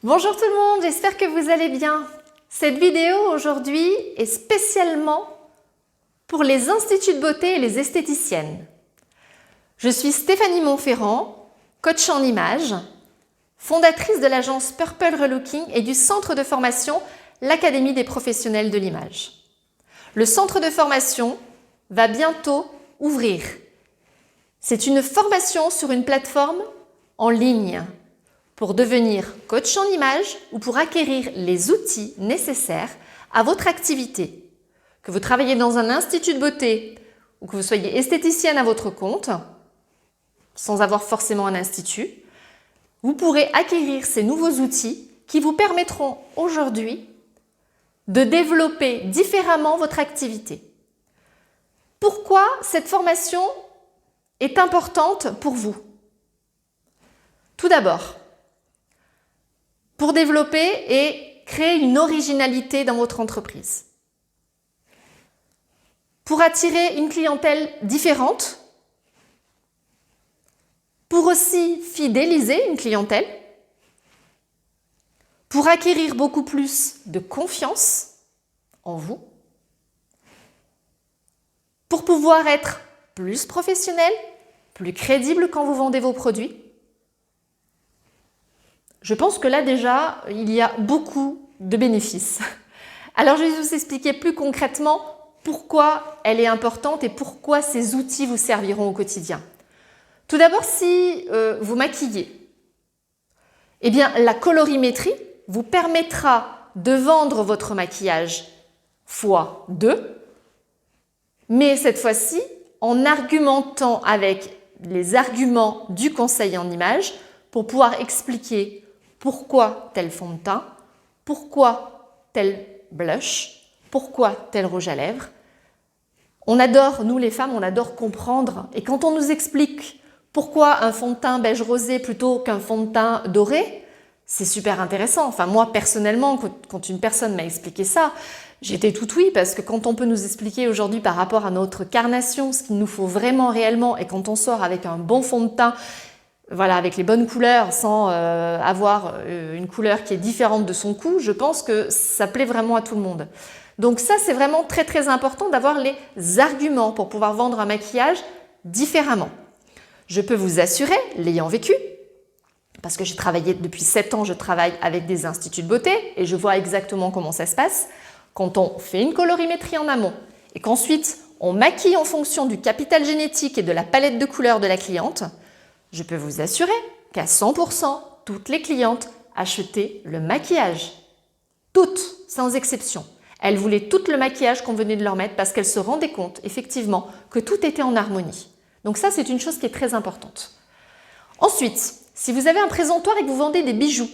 Bonjour tout le monde, j'espère que vous allez bien. Cette vidéo aujourd'hui est spécialement pour les instituts de beauté et les esthéticiennes. Je suis Stéphanie Montferrand, coach en images, fondatrice de l'agence Purple Relooking et du centre de formation l'Académie des professionnels de l'image. Le centre de formation va bientôt ouvrir. C'est une formation sur une plateforme en ligne pour devenir coach en image ou pour acquérir les outils nécessaires à votre activité. Que vous travaillez dans un institut de beauté ou que vous soyez esthéticienne à votre compte, sans avoir forcément un institut, vous pourrez acquérir ces nouveaux outils qui vous permettront aujourd'hui de développer différemment votre activité. Pourquoi cette formation est importante pour vous? Tout d'abord, pour développer et créer une originalité dans votre entreprise. Pour attirer une clientèle différente. Pour aussi fidéliser une clientèle. Pour acquérir beaucoup plus de confiance en vous. Pour pouvoir être plus professionnel, plus crédible quand vous vendez vos produits. Je pense que là déjà, il y a beaucoup de bénéfices. Alors je vais vous expliquer plus concrètement pourquoi elle est importante et pourquoi ces outils vous serviront au quotidien. Tout d'abord, si vous maquillez, eh bien la colorimétrie vous permettra de vendre votre maquillage x2, mais cette fois-ci en argumentant avec les arguments du conseil en images pour pouvoir expliquer pourquoi tel fond de teint, pourquoi tel blush, pourquoi tel rouge à lèvres. On adore, nous les femmes, on adore comprendre. Et quand on nous explique pourquoi un fond de teint beige rosé plutôt qu'un fond de teint doré, c'est super intéressant. Enfin, moi, personnellement, quand une personne m'a expliqué ça, j'étais tout oui, parce que quand on peut nous expliquer aujourd'hui par rapport à notre carnation, ce qu'il nous faut vraiment, réellement, et quand on sort avec un bon fond de teint, voilà, avec les bonnes couleurs, sans avoir une couleur qui est différente de son cou, je pense que ça plaît vraiment à tout le monde. Donc ça, c'est vraiment très très important d'avoir les arguments pour pouvoir vendre un maquillage différemment. Je peux vous assurer, l'ayant vécu, parce que j'ai travaillé depuis 7 ans, je travaille avec des instituts de beauté et je vois exactement comment ça se passe. Quand on fait une colorimétrie en amont et qu'ensuite on maquille en fonction du capital génétique et de la palette de couleurs de la cliente, je peux vous assurer qu'à 100%, toutes les clientes achetaient le maquillage. Toutes, sans exception. Elles voulaient tout le maquillage qu'on venait de leur mettre parce qu'elles se rendaient compte, effectivement, que tout était en harmonie. Donc ça, c'est une chose qui est très importante. Ensuite, si vous avez un présentoir et que vous vendez des bijoux,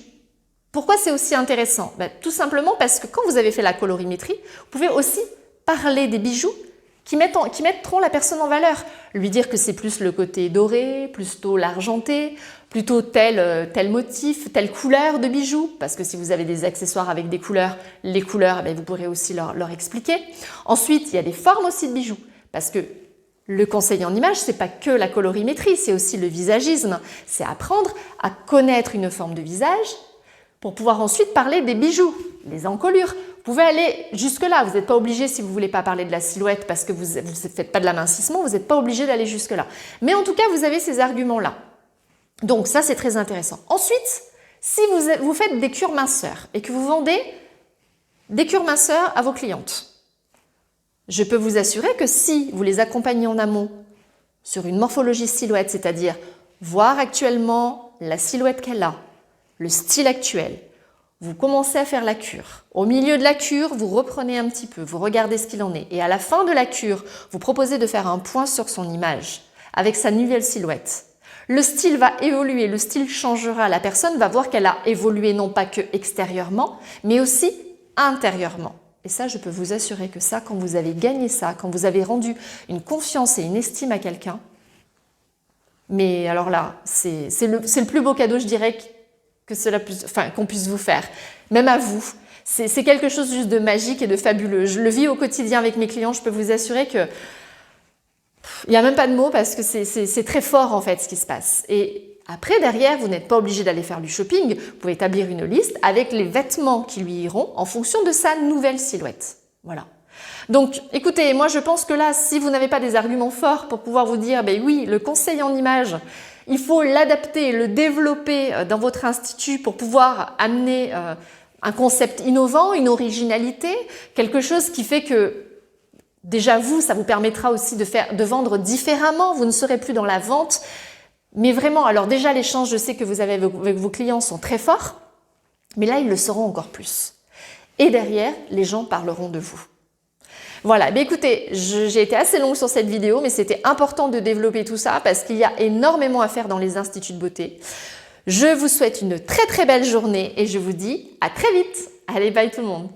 pourquoi c'est aussi intéressant? Tout simplement parce que quand vous avez fait la colorimétrie, vous pouvez aussi parler des bijoux qui mettront la personne en valeur. Lui dire que c'est plus le côté doré, plutôt l'argenté, plutôt tel motif, telle couleur de bijoux. Parce que si vous avez des accessoires avec des couleurs, les couleurs, vous pourrez aussi leur expliquer. Ensuite, il y a des formes aussi de bijoux. Parce que le conseil en image, c'est pas que la colorimétrie, c'est aussi le visagisme. C'est apprendre à connaître une forme de visage pour pouvoir ensuite parler des bijoux, les encolures. Vous pouvez aller jusque-là, vous n'êtes pas obligé, si vous ne voulez pas parler de la silhouette parce que vous ne faites pas de l'amincissement, vous n'êtes pas obligé d'aller jusque-là. Mais en tout cas, vous avez ces arguments-là. Donc ça, c'est très intéressant. Ensuite, si vous faites des cures minceurs et que vous vendez des cures minceurs à vos clientes, je peux vous assurer que si vous les accompagnez en amont sur une morphologie silhouette, c'est-à-dire voir actuellement la silhouette qu'elle a, le style actuel, vous commencez à faire la cure. Au milieu de la cure, vous reprenez un petit peu, vous regardez ce qu'il en est. Et à la fin de la cure, vous proposez de faire un point sur son image avec sa nouvelle silhouette. Le style va évoluer, le style changera. La personne va voir qu'elle a évolué non pas que extérieurement, mais aussi intérieurement. Et ça, je peux vous assurer que ça, quand vous avez gagné ça, quand vous avez rendu une confiance et une estime à quelqu'un, mais alors là, c'est le plus beau cadeau, je dirais, qu'on puisse vous faire, même à vous. C'est quelque chose juste de magique et de fabuleux. Je le vis au quotidien avec mes clients, je peux vous assurer que il n'y a même pas de mots parce que c'est très fort en fait ce qui se passe. Et Après, derrière, vous n'êtes pas obligé d'aller faire du shopping. Vous pouvez établir une liste avec les vêtements qui lui iront en fonction de sa nouvelle silhouette. Voilà. Donc, écoutez, moi je pense que là, si vous n'avez pas des arguments forts pour pouvoir vous dire, ben oui, le conseil en image, il faut l'adapter, le développer dans votre institut pour pouvoir amener un concept innovant, une originalité, quelque chose qui fait que déjà vous, ça vous permettra aussi de vendre différemment. Vous ne serez plus dans la vente, mais vraiment, alors déjà l'échange, je sais que vous avez avec vos clients sont très forts, mais là ils le seront encore plus. Et derrière, les gens parleront de vous. Voilà, mais écoutez, j'ai été assez longue sur cette vidéo, mais c'était important de développer tout ça parce qu'il y a énormément à faire dans les instituts de beauté. Je vous souhaite une très très belle journée et je vous dis à très vite. Allez, bye tout le monde.